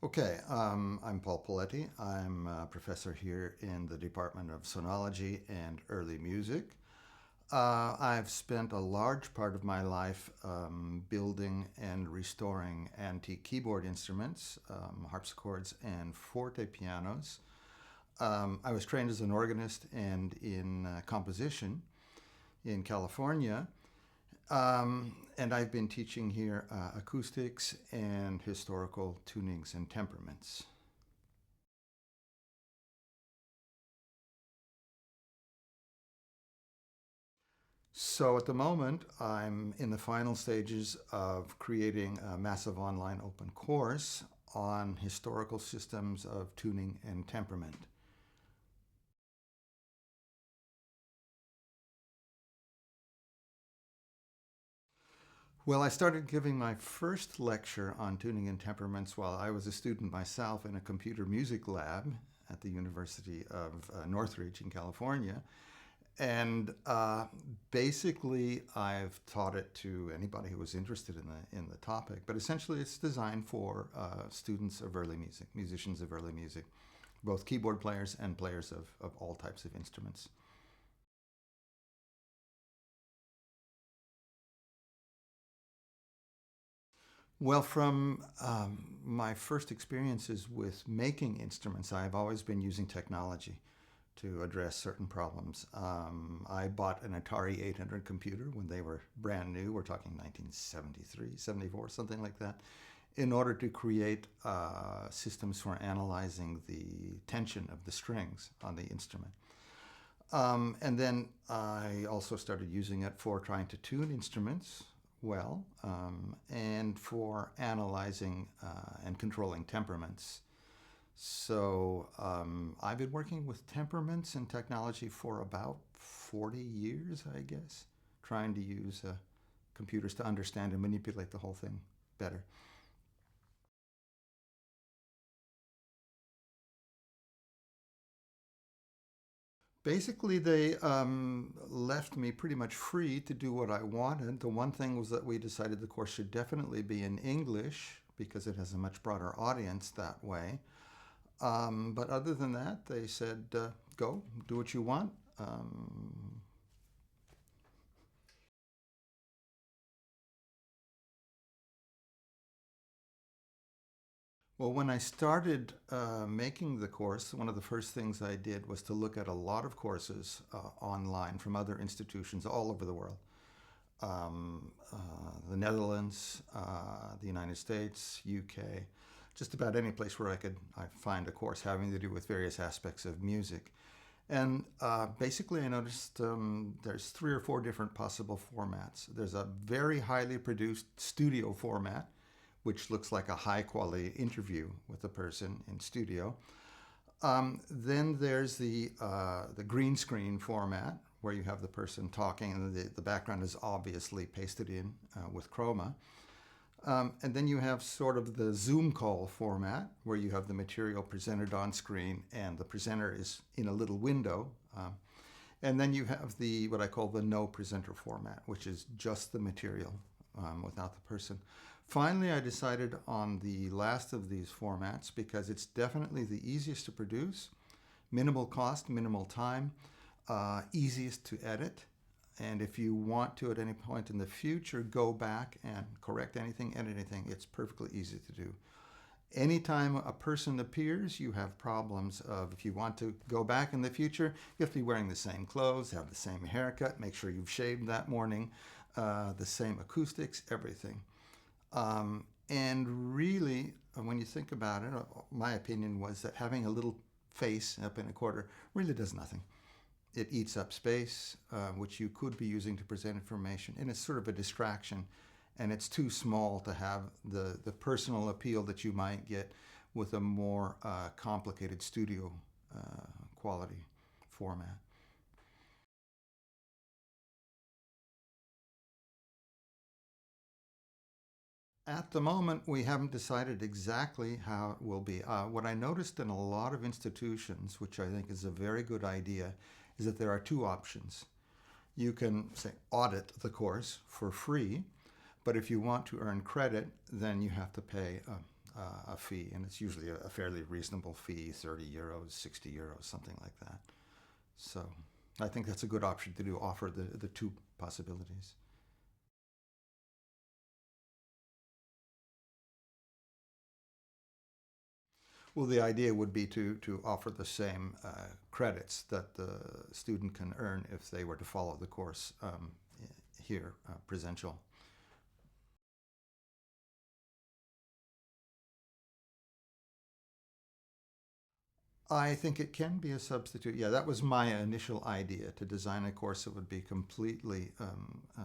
Okay, I'm Paul Poletti. I'm a professor here in the Department of Sonology and Early Music. I've spent a large part of my life building and restoring antique keyboard instruments, harpsichords and forte pianos. I was trained as an organist and in composition in California. And I've been teaching here acoustics and historical tunings and temperaments. So at the moment, I'm in the final stages of creating a massive online open course on historical systems of tuning and temperament. Well, I started giving my first lecture on tuning and temperaments while I was a student myself in a computer music lab at the University of Northridge in California. And basically, I've taught it to anybody who was interested in the topic. But essentially, it's designed for students of early music, musicians of early music, both keyboard players and players of all types of instruments. Well, from my first experiences with making instruments, I've always been using technology to address certain problems. I bought an Atari 800 computer when they were brand new. We're talking 1973, 74, something like that, in order to create systems for analyzing the tension of the strings on the instrument. And then I also started using it for trying to tune instruments well, and for analyzing and controlling temperaments. So I've been working with temperaments and technology for about 40 years, I guess, trying to use computers to understand and manipulate the whole thing better. Basically, they left me pretty much free to do what I wanted. The one thing was that we decided the course should definitely be in English because it has a much broader audience that way. But other than that, they said, go, do what you want. Well, when I started making the course, one of the first things I did was to look at a lot of courses online from other institutions all over the world. The Netherlands, the United States, UK, just about any place where I find a course having to do with various aspects of music. And basically, I noticed there's 3 or 4 different possible formats. There's a very highly produced studio format, which looks like a high quality interview with a person in studio. Then there's the green screen format, where you have the person talking and the background is obviously pasted in with chroma. And then you have sort of the Zoom call format, where you have the material presented on screen and the presenter is in a little window. And then you have what I call the no presenter format, which is just the material without the person. Finally, I decided on the last of these formats because it's definitely the easiest to produce, minimal cost, minimal time, easiest to edit. And if you want to, at any point in the future, go back and correct anything, edit anything, it's perfectly easy to do. Anytime a person appears, you have problems of, if you want to go back in the future, you have to be wearing the same clothes, have the same haircut, make sure you've shaved that morning, the same acoustics, everything. And really, when you think about it, my opinion was that having a little face up in a quarter really does nothing. It eats up space, which you could be using to present information, and it's sort of a distraction, and it's too small to have the personal appeal that you might get with a more complicated studio quality format. At the moment, we haven't decided exactly how it will be. What I noticed in a lot of institutions, which I think is a very good idea, is that there are 2 options. You can, say, audit the course for free, but if you want to earn credit, then you have to pay a fee, and it's usually a fairly reasonable fee, 30 euros, 60 euros, something like that. So I think that's a good option to do, offer the two possibilities. Well, the idea would be to offer the same credits that the student can earn if they were to follow the course here, presential. I think it can be a substitute. Yeah, that was my initial idea, to design a course that would be completely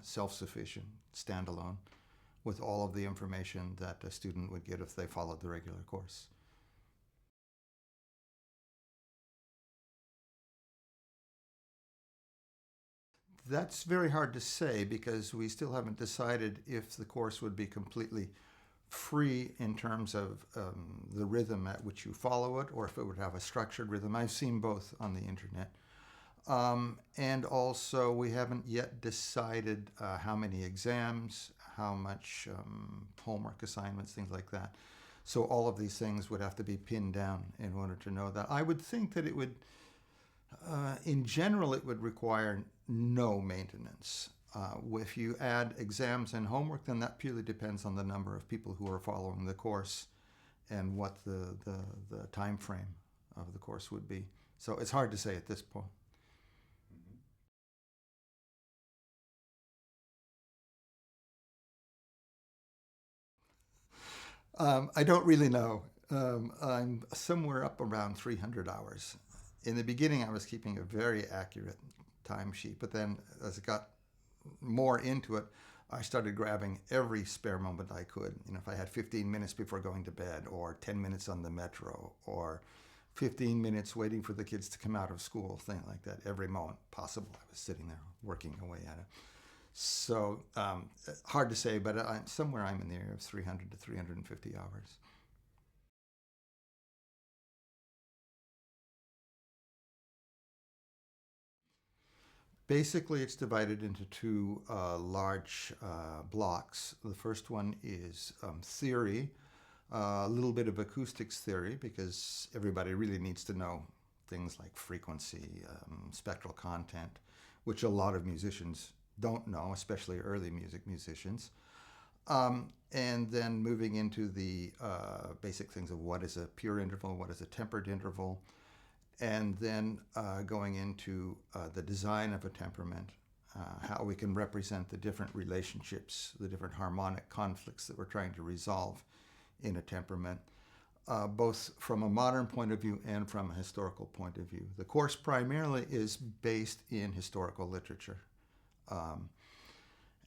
self-sufficient, standalone, with all of the information that a student would get if they followed the regular course. That's very hard to say because we still haven't decided if the course would be completely free in terms of the rhythm at which you follow it, or if it would have a structured rhythm. I've seen both on the internet. And also, we haven't yet decided how many exams, how much homework assignments, things like that. So all of these things would have to be pinned down in order to know that. I would think that it would, in general, it would require no maintenance. If you add exams and homework, then that purely depends on the number of people who are following the course and what the time frame of the course would be. So it's hard to say at this point. I don't really know. I'm somewhere up around 300 hours. In the beginning, I was keeping a very accurate timesheet, but then as it got more into it, I started grabbing every spare moment I could. You know, if I had 15 minutes before going to bed, or 10 minutes on the metro, or 15 minutes waiting for the kids to come out of school, thing like that. Every moment possible, I was sitting there working away at it. So hard to say, but somewhere I'm in the area of 300 to 350 hours. Basically, it's divided into two large blocks. The first one is theory, a little bit of acoustics theory, because everybody really needs to know things like frequency, spectral content, which a lot of musicians don't know, especially early music musicians. And then moving into the basic things of what is a pure interval, what is a tempered interval, and then going into the design of a temperament, how we can represent the different relationships, the different harmonic conflicts that we're trying to resolve in a temperament, both from a modern point of view and from a historical point of view. The course primarily is based in historical literature.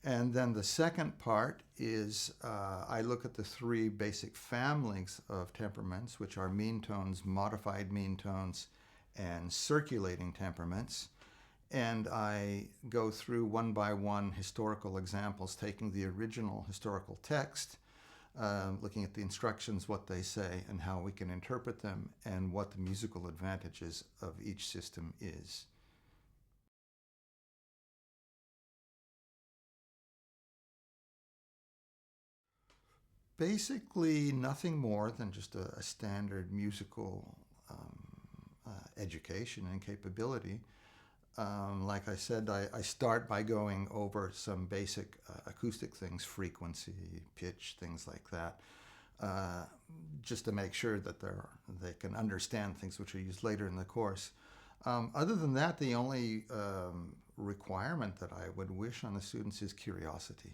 And then the second part is I look at the three basic families of temperaments, which are mean tones, modified mean tones, and circulating temperaments. And I go through one by one historical examples, taking the original historical text, looking at the instructions, what they say, and how we can interpret them, and what the musical advantages of each system is. Basically, nothing more than just a standard musical education and capability. Like I said, I start by going over some basic acoustic things, frequency, pitch, things like that, just to make sure that they can understand things which are used later in the course. Other than that, the only requirement that I would wish on the students is curiosity.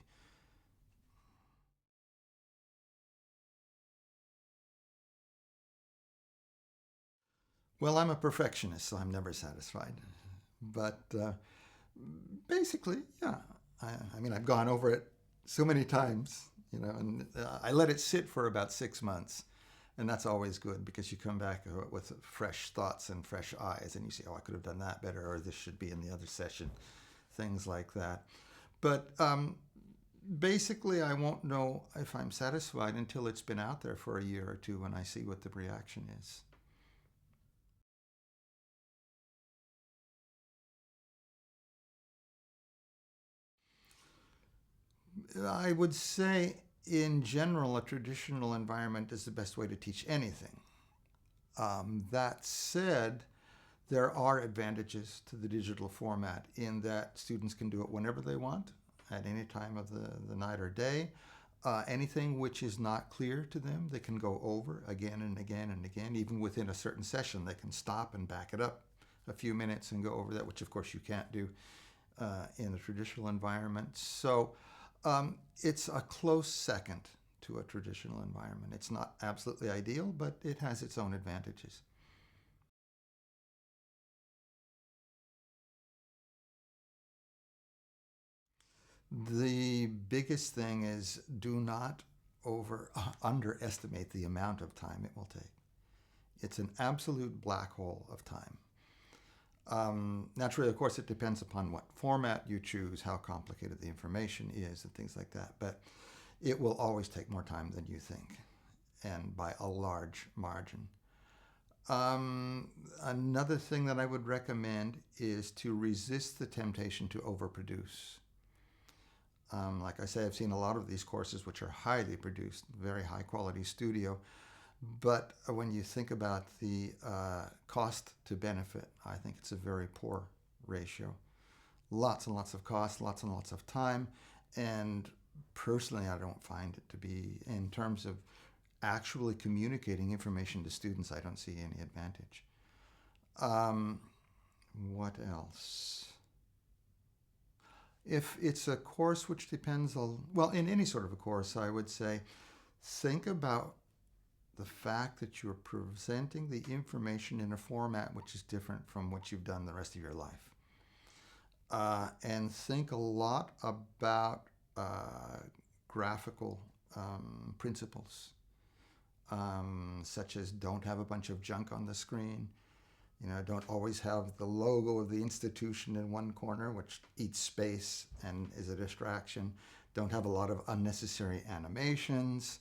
Well, I'm a perfectionist, so I'm never satisfied. But basically, yeah. I mean, I've gone over it so many times, you know, and I let it sit for about 6 months. And that's always good because you come back with fresh thoughts and fresh eyes, and you say, oh, I could have done that better, or this should be in the other session, things like that. But basically, I won't know if I'm satisfied until it's been out there for a year or two and I see what the reaction is. I would say in general, a traditional environment is the best way to teach anything. That said, there are advantages to the digital format in that students can do it whenever they want, at any time of the night or day. Anything which is not clear to them, they can go over again and again and again. Even within a certain session, they can stop and back it up a few minutes and go over that, which of course you can't do in a traditional environment. So it's a close second to a traditional environment. It's not absolutely ideal, but it has its own advantages. The biggest thing is do not underestimate the amount of time it will take. It's an absolute black hole of time. Naturally, of course, it depends upon what format you choose, how complicated the information is, and things like that. But it will always take more time than you think, and by a large margin. Another thing that I would recommend is to resist the temptation to overproduce. Like I say, I've seen a lot of these courses which are highly produced, very high quality studio. But when you think about the cost to benefit, I think it's a very poor ratio. Lots and lots of cost, lots and lots of time. And personally, I don't find it to be, in terms of actually communicating information to students, I don't see any advantage. What else? If it's a course which depends on, well, in any sort of a course, I would say, think about the fact that you're presenting the information in a format which is different from what you've done the rest of your life. And think a lot about graphical principles, such as don't have a bunch of junk on the screen. Don't always have the logo of the institution in one corner, which eats space and is a distraction. Don't have a lot of unnecessary animations.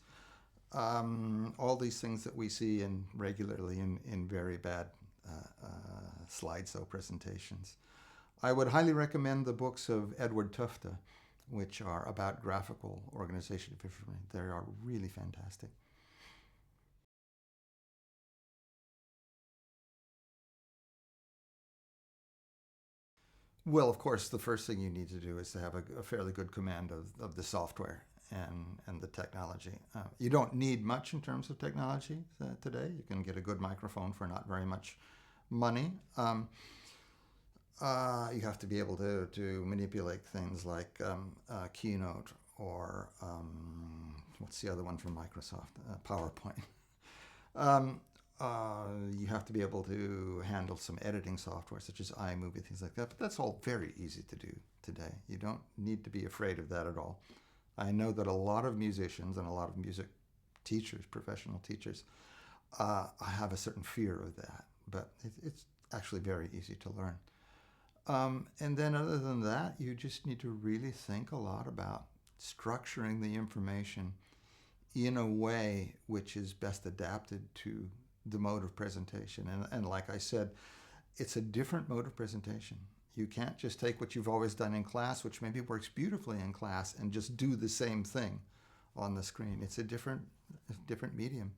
All these things that we see regularly in very bad slideshow presentations. I would highly recommend the books of Edward Tufte, which are about graphical organization of information. They are really fantastic. Well, of course, the first thing you need to do is to have a fairly good command of the software and the technology. You don't need much in terms of technology today. You can get a good microphone for not very much money. You have to be able to manipulate things like Keynote or what's the other one from Microsoft? PowerPoint. You have to be able to handle some editing software such as iMovie, things like that. But that's all very easy to do today. You don't need to be afraid of that at all. I know that a lot of musicians and a lot of music teachers, professional teachers, have a certain fear of that. But it's actually very easy to learn. And then other than that, you just need to really think a lot about structuring the information in a way which is best adapted to the mode of presentation. And like I said, it's a different mode of presentation. You can't just take what you've always done in class, which maybe works beautifully in class, and just do the same thing on the screen. It's a different medium.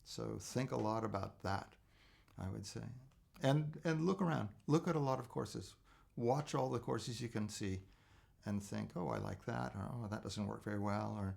So think a lot about that, I would say. And look around. Look at a lot of courses. Watch all the courses you can see and think, oh, I like that, or oh, that doesn't work very well, or